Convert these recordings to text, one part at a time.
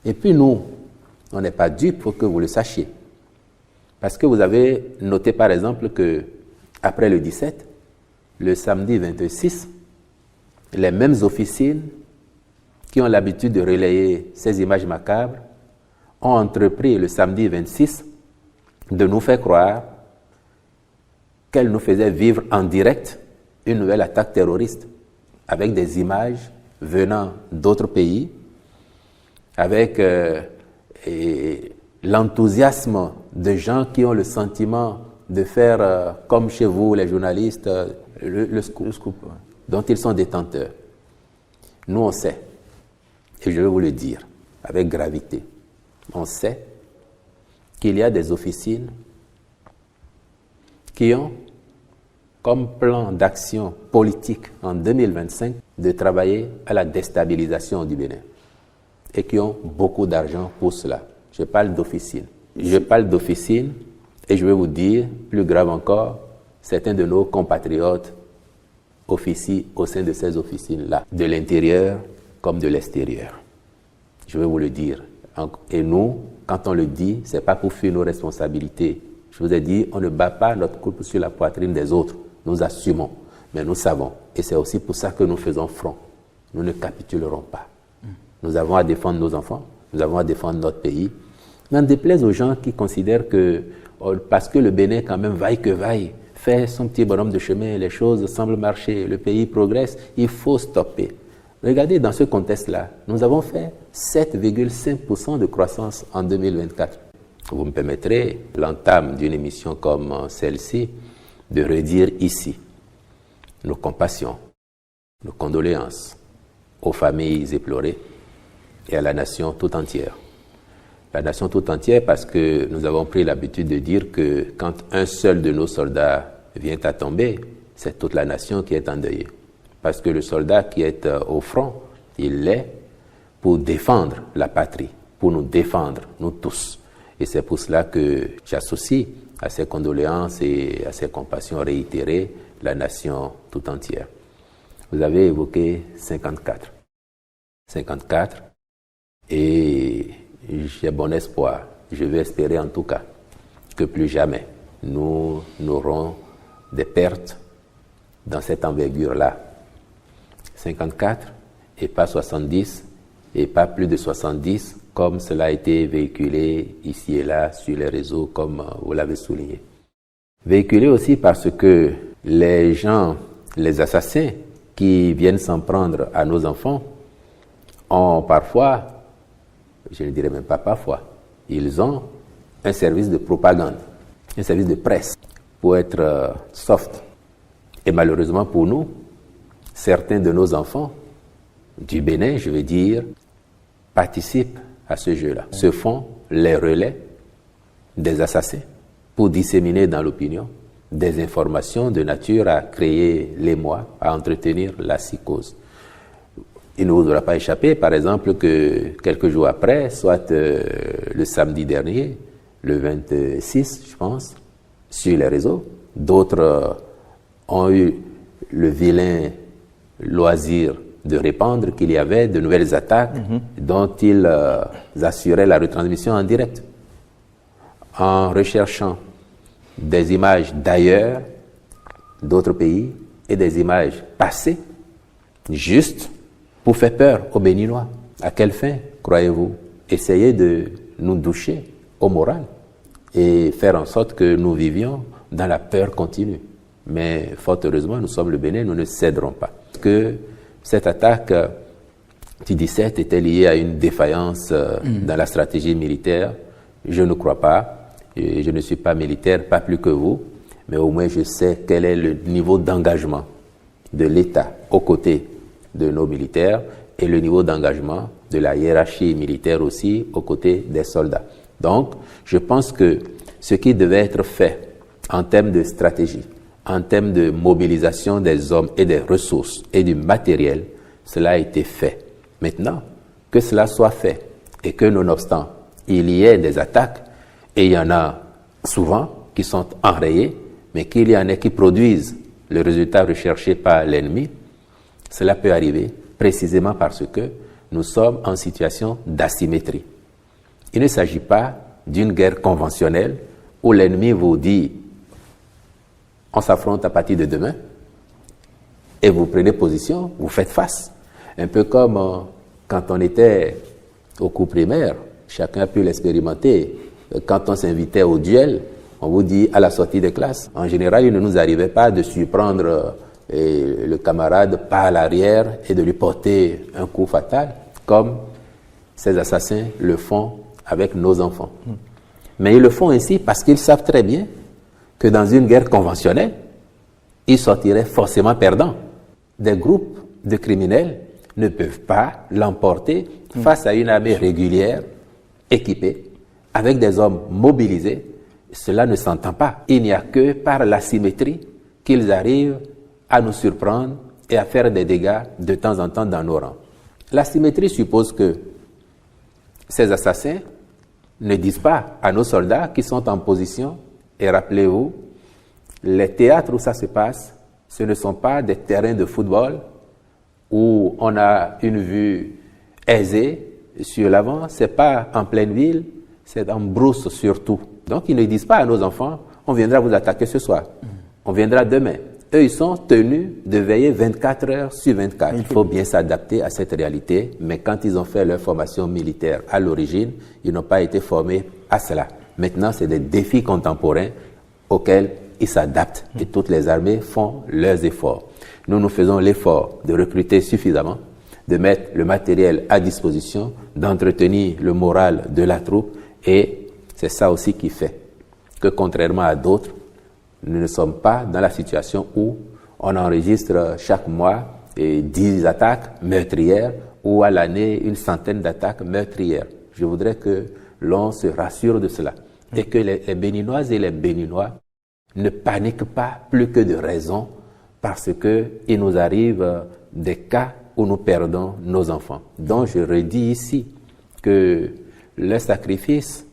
Et puis nous, on n'est pas dupes, il faut que vous le sachiez. Parce que vous avez noté par exemple que après le 17, le samedi 26, les mêmes officines qui ont l'habitude de relayer ces images macabres ont entrepris le samedi 26 de nous faire croire qu'elles nous faisaient vivre en direct une nouvelle attaque terroriste avec des images venant d'autres pays, avec l'enthousiasme de gens qui ont le sentiment de faire, comme chez vous, les journalistes, le scoop, dont ils sont détenteurs. Nous, on sait, et je vais vous le dire avec gravité, on sait qu'il y a des officines qui ont comme plan d'action politique en 2025 de travailler à la déstabilisation du Bénin et qui ont beaucoup d'argent pour cela. Je parle d'officines. Je parle d'officines et je vais vous dire, plus grave encore, certains de nos compatriotes officient au sein de ces officines-là, de l'intérieur comme de l'extérieur. Je vais vous le dire. Et nous, quand on le dit, ce n'est pas pour fuir nos responsabilités. Je vous ai dit, on ne bat pas notre coupe sur la poitrine des autres. Nous assumons, mais nous savons. Et c'est aussi pour ça que nous faisons front. Nous ne capitulerons pas. Nous avons à défendre nos enfants, nous avons à défendre notre pays. N'en déplaise aux gens qui considèrent que, parce que le Bénin, quand même, vaille que vaille, fait son petit bonhomme de chemin, les choses semblent marcher, le pays progresse, il faut stopper. Regardez, dans ce contexte-là, nous avons fait 7,5% de croissance en 2024. Vous me permettrez, l'entame d'une émission comme celle-ci, de redire ici nos compassions, nos condoléances aux familles éplorées et à la nation tout entière. La nation tout entière parce que nous avons pris l'habitude de dire que quand un seul de nos soldats vient à tomber, c'est toute la nation qui est endeuillée. Parce que le soldat qui est au front, il l'est pour défendre la patrie, pour nous défendre, nous tous. Et c'est pour cela que j'associe à ces condoléances et à ces compassions réitérées la nation tout entière. Vous avez évoqué 54. 54, et j'ai bon espoir, je vais espérer en tout cas, que plus jamais nous n'aurons des pertes dans cette envergure-là. 54 et pas 70 et pas plus de 70 comme cela a été véhiculé ici et là sur les réseaux comme vous l'avez souligné. Véhiculé aussi parce que les gens, les assassins qui viennent s'en prendre à nos enfants ont parfois, je ne dirais même pas parfois, ils ont un service de propagande, un service de presse pour être soft. Et malheureusement pour nous, certains de nos enfants du Bénin, je veux dire, participent à ce jeu-là, se font les relais des assassins pour disséminer dans l'opinion des informations de nature à créer l'émoi, à entretenir la psychose. Il ne vous aura pas échappé, par exemple, que quelques jours après, soit le samedi dernier, le 26, je pense, sur les réseaux, d'autres ont eu le vilain loisir de répandre qu'il y avait de nouvelles attaques dont ils assuraient la retransmission en direct, en recherchant des images d'ailleurs, d'autres pays, et des images passées, juste pour faire peur aux Béninois. À quelle fin, croyez-vous? Essayer de nous doucher au moral et faire en sorte que nous vivions dans la peur continue. Mais fort heureusement, nous sommes le Bénin, nous ne céderons pas. Parce que cette attaque du 17 était liée à une défaillance dans la stratégie militaire. Je ne crois pas. Et je ne suis pas militaire, pas plus que vous, mais au moins je sais quel est le niveau d'engagement de l'État aux côtés de nos militaires et le niveau d'engagement de la hiérarchie militaire aussi aux côtés des soldats. Donc, je pense que ce qui devait être fait en termes de stratégie, en termes de mobilisation des hommes et des ressources et du matériel, cela a été fait. Maintenant, que cela soit fait et que nonobstant, il y ait des attaques, et il y en a souvent qui sont enrayés, mais qu'il y en ait qui produisent le résultat recherché par l'ennemi, cela peut arriver précisément parce que nous sommes en situation d'asymétrie. Il ne s'agit pas d'une guerre conventionnelle où l'ennemi vous dit on s'affronte à partir de demain et vous prenez position, vous faites face. Un peu comme quand on était au cours primaire, chacun a pu l'expérimenter. Quand on s'invitait au duel, on vous dit à la sortie des classes. En général, il ne nous arrivait pas de surprendre le camarade par l'arrière et de lui porter un coup fatal, comme ces assassins le font avec nos enfants. Mais ils le font ainsi parce qu'ils savent très bien que dans une guerre conventionnelle, ils sortiraient forcément perdants. Des groupes de criminels ne peuvent pas l'emporter face à une armée régulière, équipée, avec des hommes mobilisés. Cela ne s'entend pas. Il n'y a que par l'asymétrie qu'ils arrivent à nous surprendre et à faire des dégâts de temps en temps dans nos rangs. L'asymétrie suppose que ces assassins ne disent pas à nos soldats qui sont en position, et rappelez-vous, les théâtres où ça se passe, ce ne sont pas des terrains de football où on a une vue aisée sur l'avant, c'est pas en pleine ville, c'est en brousse surtout. Donc ils ne disent pas à nos enfants, on viendra vous attaquer ce soir, on viendra demain. Eux, ils sont tenus de veiller 24 heures sur 24. Il faut bien s'adapter à cette réalité, mais quand ils ont fait leur formation militaire à l'origine, ils n'ont pas été formés à cela. Maintenant, c'est des défis contemporains auxquels ils s'adaptent et toutes les armées font leurs efforts. Nous faisons l'effort de recruter suffisamment, de mettre le matériel à disposition, d'entretenir le moral de la troupe et c'est ça aussi qui fait que contrairement à d'autres, nous ne sommes pas dans la situation où on enregistre chaque mois 10 attaques meurtrières ou à l'année une centaine d'attaques meurtrières. Je voudrais que l'on se rassure de cela et que les Béninoises et les Béninois ne paniquent pas plus que de raison parce qu'il nous arrive des cas où nous perdons nos enfants. Donc je redis ici que le sacrifice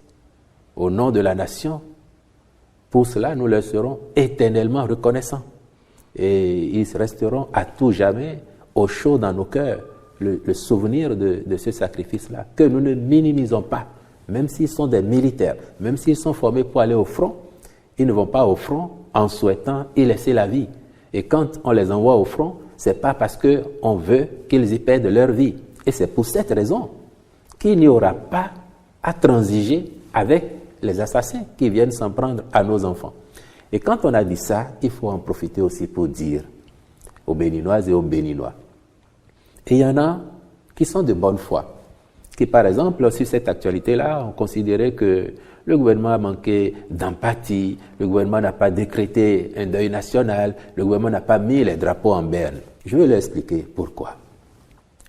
au nom de la nation, pour cela nous leur serons éternellement reconnaissants. Et ils resteront à tout jamais au chaud dans nos cœurs le souvenir de ce sacrifice-là, que nous ne minimisons pas, même s'ils sont des militaires, même s'ils sont formés pour aller au front, ils ne vont pas au front en souhaitant y laisser la vie. Et quand on les envoie au front, c'est pas parce qu'on veut qu'ils y perdent leur vie. Et c'est pour cette raison qu'il n'y aura pas à transiger avec les assassins qui viennent s'en prendre à nos enfants. Et quand on a dit ça, il faut en profiter aussi pour dire aux Béninoises et aux Béninois. Et il y en a qui sont de bonne foi, qui par exemple, sur cette actualité-là, ont considéré que le gouvernement a manqué d'empathie, le gouvernement n'a pas décrété un deuil national, le gouvernement n'a pas mis les drapeaux en berne. Je vais leur expliquer pourquoi.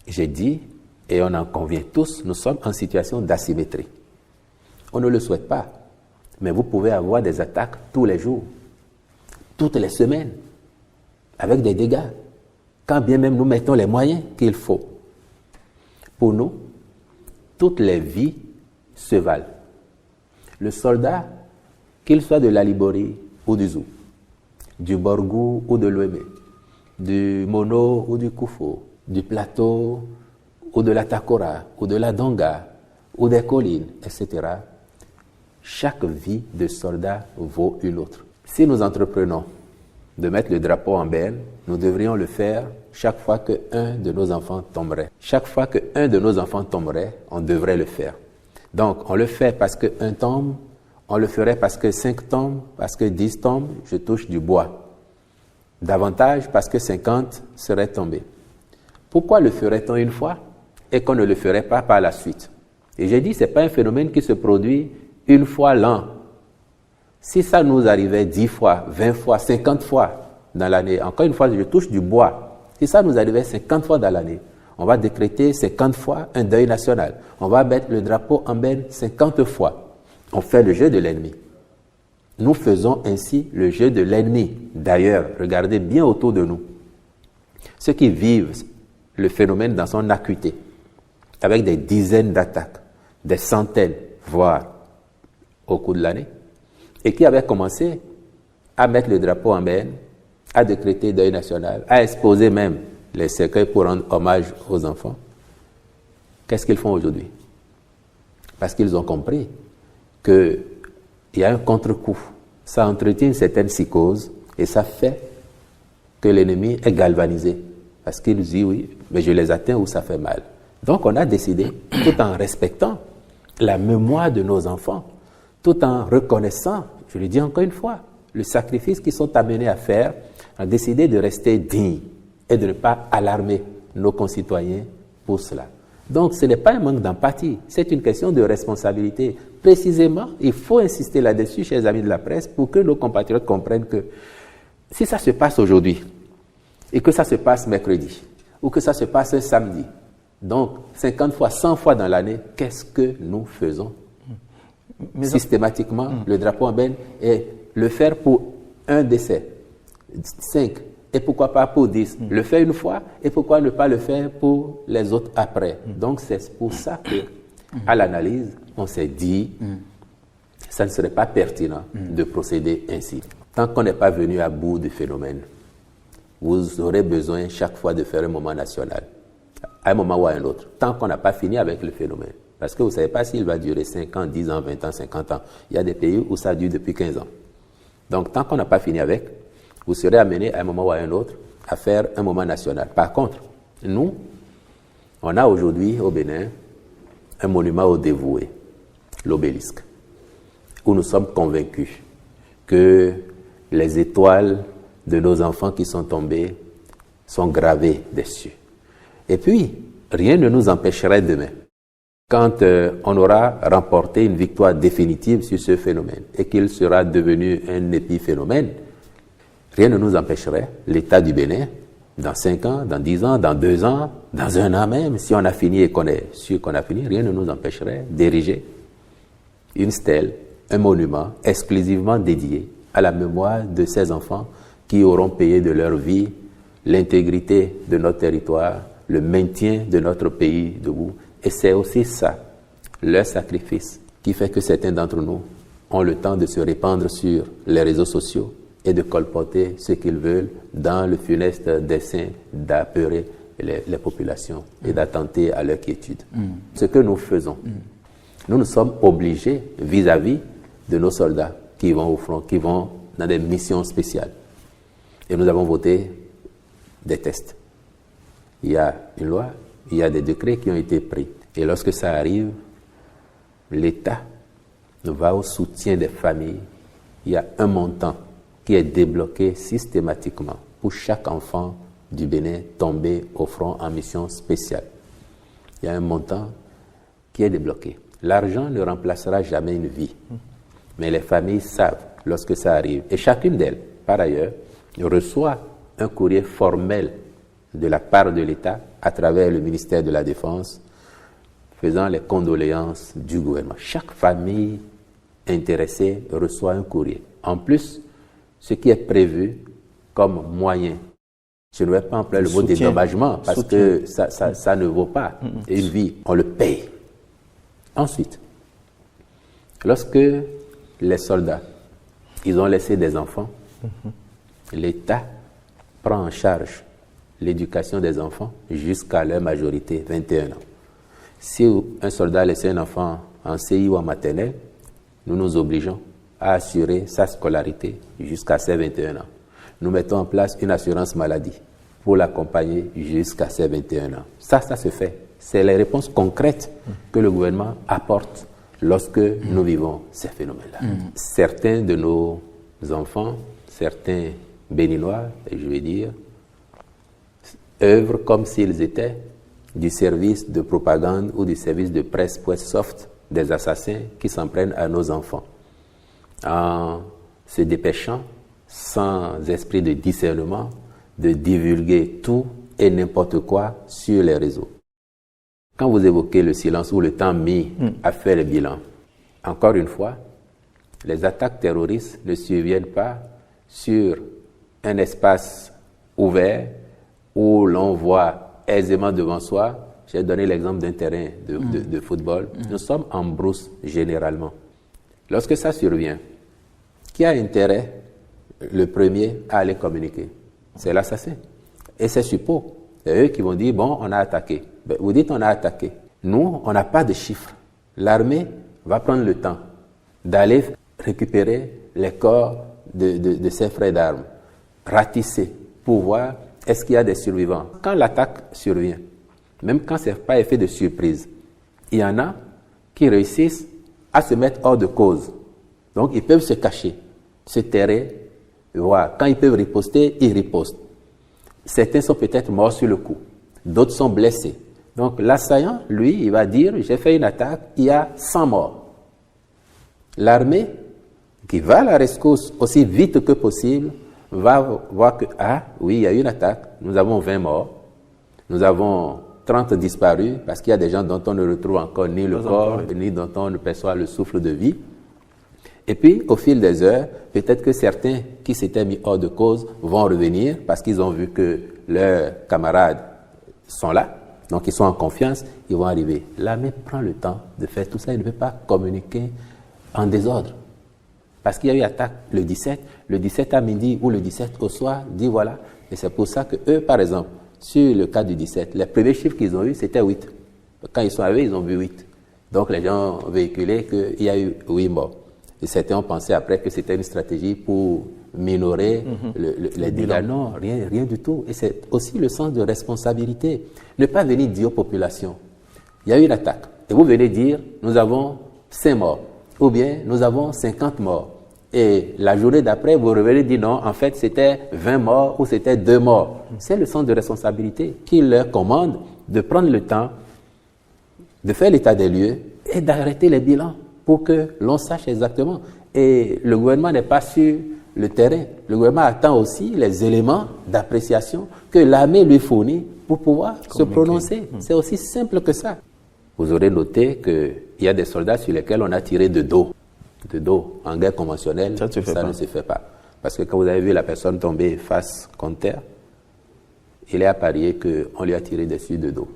J'ai dit, et on en convient tous, nous sommes en situation d'asymétrie. On ne le souhaite pas, mais vous pouvez avoir des attaques tous les jours, toutes les semaines, avec des dégâts, quand bien même nous mettons les moyens qu'il faut. Pour nous, toutes les vies se valent. Le soldat, qu'il soit de l'Alibori ou du Zou, du Borgou ou de l'Ouémé, du Mono ou du Koufo, du Plateau ou de la Takora ou de la Donga ou des collines, etc., chaque vie de soldat vaut une autre. Si nous entreprenons de mettre le drapeau en berne, nous devrions le faire chaque fois qu'un de nos enfants tomberait. Chaque fois qu'un de nos enfants tomberait, on devrait le faire. Donc, on le fait parce qu'un tombe, on le ferait parce que 5 tombent, parce que 10 tombent, je touche du bois. Davantage parce que 50 seraient tombés. Pourquoi le ferait-on une fois et qu'on ne le ferait pas par la suite? Et j'ai dit, ce n'est pas un phénomène qui se produit une fois l'an. Si ça nous arrivait 10 fois, 20 fois, 50 fois dans l'année, encore une fois, je touche du bois. Si ça nous arrivait 50 fois dans l'année, on va décréter 50 fois un deuil national. On va mettre le drapeau en berne 50 fois. On fait le jeu de l'ennemi. Nous faisons ainsi le jeu de l'ennemi. D'ailleurs, regardez bien autour de nous. Ceux qui vivent le phénomène dans son acuité, avec des dizaines d'attaques, des centaines, voire au cours de l'année, et qui avaient commencé à mettre le drapeau en berne, à décréter deuil national, à exposer même les cercueils pour rendre hommage aux enfants. Qu'est-ce qu'ils font aujourd'hui? parce qu'ils ont compris qu'il y a un contre-coup. Ça entretient une certaine psychose et ça fait que l'ennemi est galvanisé. Parce qu'il dit oui, mais je les atteins où ça fait mal. Donc on a décidé, tout en respectant la mémoire de nos enfants, tout en reconnaissant, je le dis encore une fois, le sacrifice qu'ils sont amenés à faire, on a décidé de rester dignes et de ne pas alarmer nos concitoyens pour cela. Donc ce n'est pas un manque d'empathie, c'est une question de responsabilité. Précisément, il faut insister là-dessus, chers amis de la presse, pour que nos compatriotes comprennent que si ça se passe aujourd'hui, et que ça se passe mercredi, ou que ça se passe un samedi, donc 50 fois, 100 fois dans l'année, qu'est-ce que nous faisons? Mais systématiquement, le drapeau en berne, et le faire pour un décès, 5, et pourquoi pas pour 10. Le faire une fois, et pourquoi ne pas le faire pour les autres après? Donc c'est pour ça que, à l'analyse, on s'est dit, ça ne serait pas pertinent de procéder ainsi. Tant qu'on n'est pas venu à bout du phénomène, vous aurez besoin chaque fois de faire un moment national, à un moment ou à un autre, tant qu'on n'a pas fini avec le phénomène. Parce que vous ne savez pas s'il va durer 5 ans, 10 ans, 20 ans, 50 ans. Il y a des pays où ça dure depuis 15 ans. Donc, tant qu'on n'a pas fini avec, vous serez amené à un moment ou à un autre à faire un moment national. Par contre, nous, on a aujourd'hui au Bénin un monument aux dévoués, l'obélisque, où nous sommes convaincus que les étoiles de nos enfants qui sont tombés sont gravées dessus. Et puis, rien ne nous empêcherait demain, quand on aura remporté une victoire définitive sur ce phénomène et qu'il sera devenu un épiphénomène, rien ne nous empêcherait, l'État du Bénin, dans 5 ans, dans 10 ans, dans 2 ans, dans 1 an même, si on a fini et qu'on est sûr qu'on a fini, rien ne nous empêcherait d'ériger une stèle, un monument exclusivement dédié à la mémoire de ces enfants qui auront payé de leur vie l'intégrité de notre territoire, le maintien de notre pays debout. Et c'est aussi ça, leur sacrifice, qui fait que certains d'entre nous ont le temps de se répandre sur les réseaux sociaux et de colporter ce qu'ils veulent dans le funeste dessein d'apeurer les populations et d'attenter à leur quiétude. Ce que nous faisons, nous sommes obligés vis-à-vis de nos soldats qui vont au front, qui vont dans des missions spéciales. Et nous avons voté des tests. Il y a une loi, il y a des décrets qui ont été pris. Et lorsque ça arrive, l'État va au soutien des familles. Il y a un montant qui est débloqué systématiquement pour chaque enfant du Bénin tombé au front en mission spéciale. Il y a un montant qui est débloqué. L'argent ne remplacera jamais une vie. Mais les familles savent lorsque ça arrive. Et chacune d'elles, par ailleurs, reçoit un courrier formel de la part de l'État à travers le ministère de la Défense faisant les condoléances du gouvernement. Chaque famille intéressée reçoit un courrier. En plus, ce qui est prévu comme moyen, je ne vais pas employer le mot dédommagement parce que ça ne vaut pas une vie, on le paye. Ensuite, lorsque les soldats, ils ont laissé des enfants, l'État prend en charge l'éducation des enfants jusqu'à leur majorité, 21 ans. Si un soldat a laissé un enfant en CI ou en maternelle, nous nous obligeons à assurer sa scolarité jusqu'à ses 21 ans. Nous mettons en place une assurance maladie pour l'accompagner jusqu'à ses 21 ans. Ça se fait. C'est les réponses concrètes que le gouvernement apporte lorsque nous vivons ces phénomènes-là. Certains de nos enfants, certains béninois, je vais dire, œuvrent comme s'ils étaient du service de propagande ou du service de presse soft des assassins qui s'en prennent à nos enfants, en se dépêchant, sans esprit de discernement, de divulguer tout et n'importe quoi sur les réseaux. Quand vous évoquez le silence ou le temps mis à faire le bilan, encore une fois, les attaques terroristes ne surviennent pas sur un espace ouvert où l'on voit aisément devant soi. J'ai donné l'exemple d'un terrain de football. Nous sommes en brousse généralement. Lorsque ça survient, qui a intérêt, le premier, à aller communiquer? C'est l'assassin. Et c'est suppos. C'est eux qui vont dire, bon, on a attaqué. Ben, vous dites on a attaqué. Nous, on n'a pas de chiffres L'armée va prendre le temps d'aller récupérer les corps de ses frères d'armes, ratisser pour voir est-ce qu'il y a des survivants. Quand l'attaque survient, même quand ce n'est pas effet de surprise, il y en a qui réussissent à se mettre hors de cause. Donc ils peuvent se cacher, se terrer, voir. Quand ils peuvent riposter, ils ripostent. Certains sont peut-être morts sur le coup, d'autres sont blessés. Donc l'assaillant, lui, il va dire, j'ai fait une attaque, il y a 100 morts. L'armée, qui va à la rescousse aussi vite que possible, va voir que, oui, il y a eu une attaque, nous avons 20 morts, nous avons 30 disparus, parce qu'il y a des gens dont on ne retrouve encore ni le corps, ni dont on ne perçoit le souffle de vie. Et puis, au fil des heures, peut-être que certains qui s'étaient mis hors de cause vont revenir, parce qu'ils ont vu que leurs camarades sont là, donc ils sont en confiance, ils vont arriver. L'armée prend le temps de faire tout ça, il ne peut pas communiquer en désordre. Parce qu'il y a eu attaque le 17 à midi ou le 17 au soir, dit voilà. Et c'est pour ça que eux, par exemple, sur le cas du 17, les premiers chiffres qu'ils ont eu, c'était 8. Quand ils sont arrivés, ils ont vu 8. Donc les gens ont véhiculé qu'il y a eu 8 morts. Et certains ont pensé après que c'était une stratégie pour minorer les dégâts. Non, rien du tout. Et c'est aussi le sens de responsabilité. Ne pas venir dire aux populations, il y a eu une attaque. Et vous venez dire, nous avons 5 morts. Ou bien, nous avons 50 morts. Et la journée d'après, vous revenez dire non, en fait, c'était 20 morts ou c'était 2 morts. C'est le sens de responsabilité qui leur commande de prendre le temps de faire l'état des lieux et d'arrêter les bilans pour que l'on sache exactement. Et le gouvernement n'est pas sur le terrain. Le gouvernement attend aussi les éléments d'appréciation que l'armée lui fournit pour pouvoir se prononcer. C'est aussi simple que ça. Vous aurez noté qu'il y a des soldats sur lesquels on a tiré de dos. De dos. En guerre conventionnelle, ça ne se fait pas. Parce que quand vous avez vu la personne tomber face contre terre, il est à parier qu'on lui a tiré dessus de dos.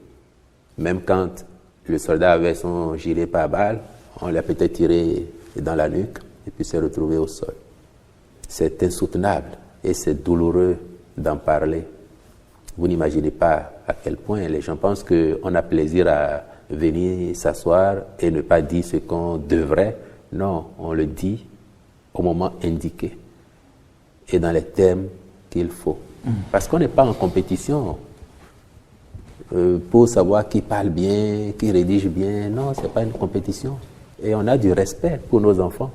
Même quand le soldat avait son gilet pare-balles, on lui a peut-être tiré dans la nuque et puis s'est retrouvé au sol. C'est insoutenable et c'est douloureux d'en parler. Vous n'imaginez pas à quel point les gens pensent qu'on a plaisir à venir s'asseoir et ne pas dire ce qu'on devrait. Non, on le dit au moment indiqué et dans les termes qu'il faut. Parce qu'on n'est pas en compétition pour savoir qui parle bien, qui rédige bien. Non, ce n'est pas une compétition. Et on a du respect pour nos enfants,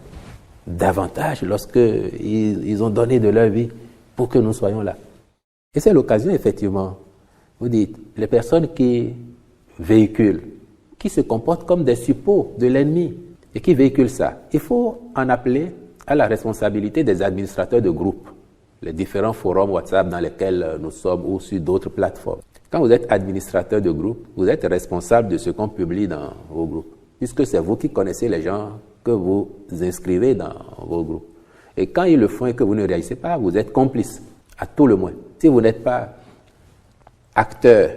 davantage lorsqu'ils ont donné de leur vie pour que nous soyons là. Et c'est l'occasion, effectivement. Vous dites, les personnes qui véhiculent, qui se comportent comme des suppôts de l'ennemi et qui véhiculent ça, il faut en appeler à la responsabilité des administrateurs de groupes, les différents forums WhatsApp dans lesquels nous sommes ou sur d'autres plateformes. Quand vous êtes administrateur de groupe, vous êtes responsable de ce qu'on publie dans vos groupes, puisque c'est vous qui connaissez les gens que vous inscrivez dans vos groupes. Et quand ils le font et que vous ne réagissez pas, vous êtes complice, à tout le moins. Si vous n'êtes pas acteur,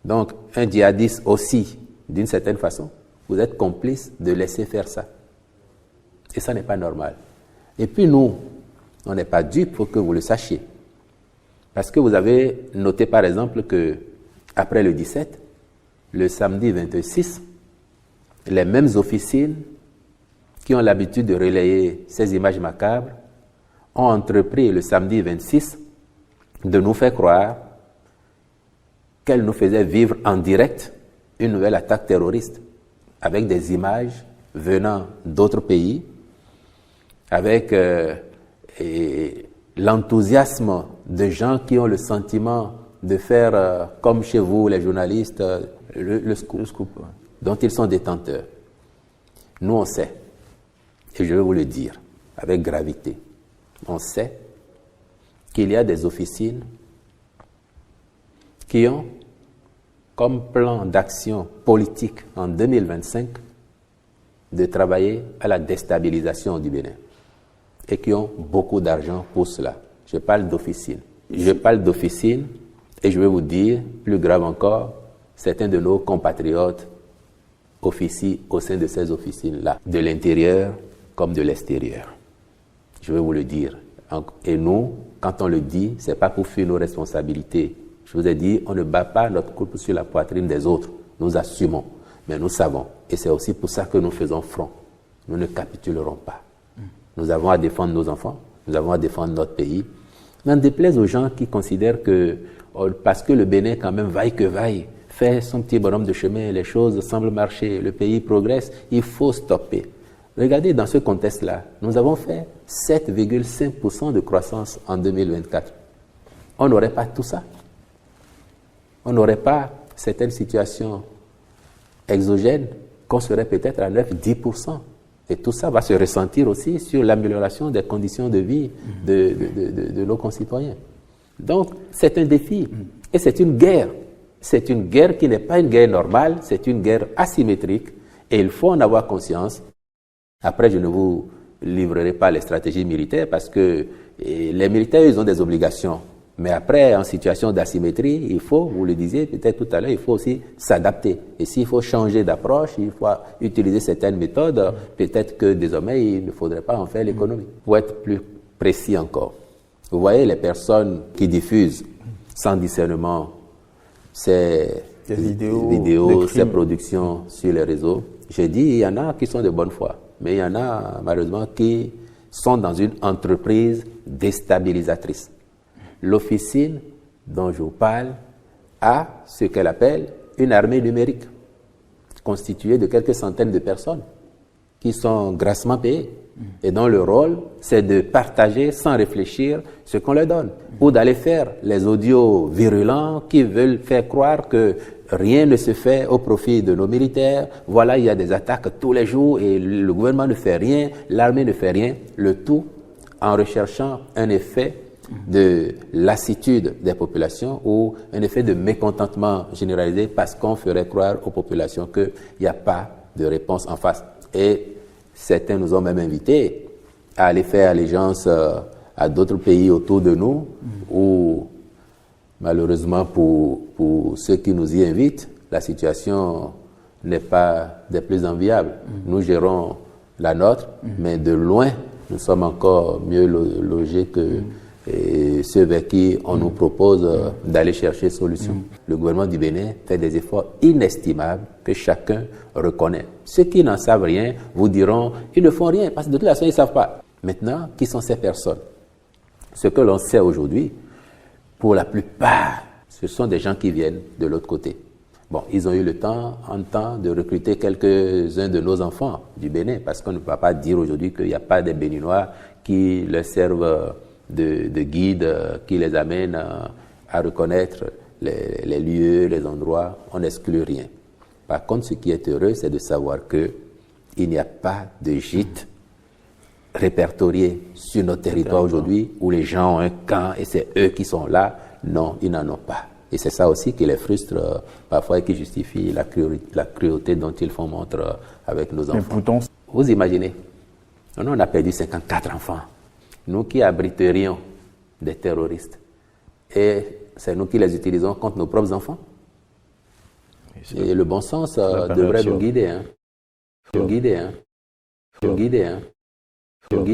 donc un djihadiste aussi, d'une certaine façon, vous êtes complice de laisser faire ça. Et ça n'est pas normal. Et puis nous, on n'est pas dupes pour que vous le sachiez. Parce que vous avez noté par exemple que après le 17, le samedi 26, les mêmes officines qui ont l'habitude de relayer ces images macabres ont entrepris le samedi 26 de nous faire croire qu'elles nous faisaient vivre en direct une nouvelle attaque terroriste avec des images venant d'autres pays, avec l'enthousiasme de gens qui ont le sentiment de faire, comme chez vous les journalistes, le scoop, dont ils sont détenteurs. Nous, on sait, et je vais vous le dire avec gravité, on sait qu'il y a des officines qui ont comme plan d'action politique en 2025 de travailler à la déstabilisation du Bénin et qui ont beaucoup d'argent pour cela. Je parle d'officines. Je parle d'officines et je vais vous dire, plus grave encore, certains de nos compatriotes officient au sein de ces officines-là, de l'intérieur comme de l'extérieur. Je vais vous le dire. Et nous, quand on le dit, ce n'est pas pour fuir nos responsabilités. Je vous ai dit, on ne bat pas notre couple sur la poitrine des autres. Nous assumons. Mais nous savons, et c'est aussi pour ça que nous faisons front. Nous ne capitulerons pas. Nous avons à défendre nos enfants, nous avons à défendre notre pays. N'en déplaise aux gens qui considèrent que, parce que le Bénin, quand même, vaille que vaille, fait son petit bonhomme de chemin, les choses semblent marcher, le pays progresse, il faut stopper. Regardez, dans ce contexte-là, nous avons fait 7,5% de croissance en 2024. On n'aurait pas tout ça. On n'aurait pas certaines situations exogènes qu'on serait peut-être à 9-10%. Et tout ça va se ressentir aussi sur l'amélioration des conditions de vie de nos concitoyens. Donc, c'est un défi et c'est une guerre. C'est une guerre qui n'est pas une guerre normale, c'est une guerre asymétrique et il faut en avoir conscience. Après, je ne vous livrerai pas les stratégies militaires parce que les militaires, ils ont des obligations. Mais après, en situation d'asymétrie, il faut, vous le disiez peut-être tout à l'heure, il faut aussi s'adapter. Et s'il faut changer d'approche, il faut utiliser certaines méthodes, peut-être que désormais, il ne faudrait pas en faire l'économie. Pour être plus précis encore, vous voyez les personnes qui diffusent sans discernement ces vidéos ces productions sur les réseaux. J'ai dit, il y en a qui sont de bonne foi, mais il y en a malheureusement qui sont dans une entreprise déstabilisatrice. L'officine dont je vous parle a ce qu'elle appelle une armée numérique, constituée de quelques centaines de personnes qui sont grassement payées et dont le rôle, c'est de partager sans réfléchir ce qu'on leur donne, ou d'aller faire les audios virulents qui veulent faire croire que rien ne se fait au profit de nos militaires. Voilà, il y a des attaques tous les jours et le gouvernement ne fait rien, l'armée ne fait rien, le tout en recherchant un effet de lassitude des populations ou un effet de mécontentement généralisé parce qu'on ferait croire aux populations qu'il n'y a pas de réponse en face. Et certains nous ont même invités à aller faire allégeance à d'autres pays autour de nous où, malheureusement pour ceux qui nous y invitent, la situation n'est pas des plus enviables. Nous gérons la nôtre, mais de loin, nous sommes encore mieux logés que ceux vers qui on nous propose d'aller chercher solution. Le gouvernement du Bénin fait des efforts inestimables que chacun reconnaît. Ceux qui n'en savent rien vous diront ils ne font rien parce que de toute façon ils ne savent pas. Maintenant, qui sont ces personnes? Ce que l'on sait aujourd'hui, pour la plupart, ce sont des gens qui viennent de l'autre côté. Bon, ils ont eu le temps, en temps, de recruter quelques-uns de nos enfants du Bénin, parce qu'on ne peut pas dire aujourd'hui qu'il n'y a pas des Béninois qui leur servent de guides, qui les amènent à reconnaître les lieux, les endroits. On n'exclut rien. Par contre, ce qui est heureux, c'est de savoir qu'il n'y a pas de gîte répertorié sur notre territoire aujourd'hui où les gens ont un camp et c'est eux qui sont là. Non, ils n'en ont pas. Et c'est ça aussi qui les frustre parfois et qui justifie la cruauté dont ils font montre avec nos enfants. Vous imaginez, nous on a perdu 54 enfants. Nous qui abriterions des terroristes. Et c'est nous qui les utilisons contre nos propres enfants. Et le bon sens devrait nous guider. Nous guider.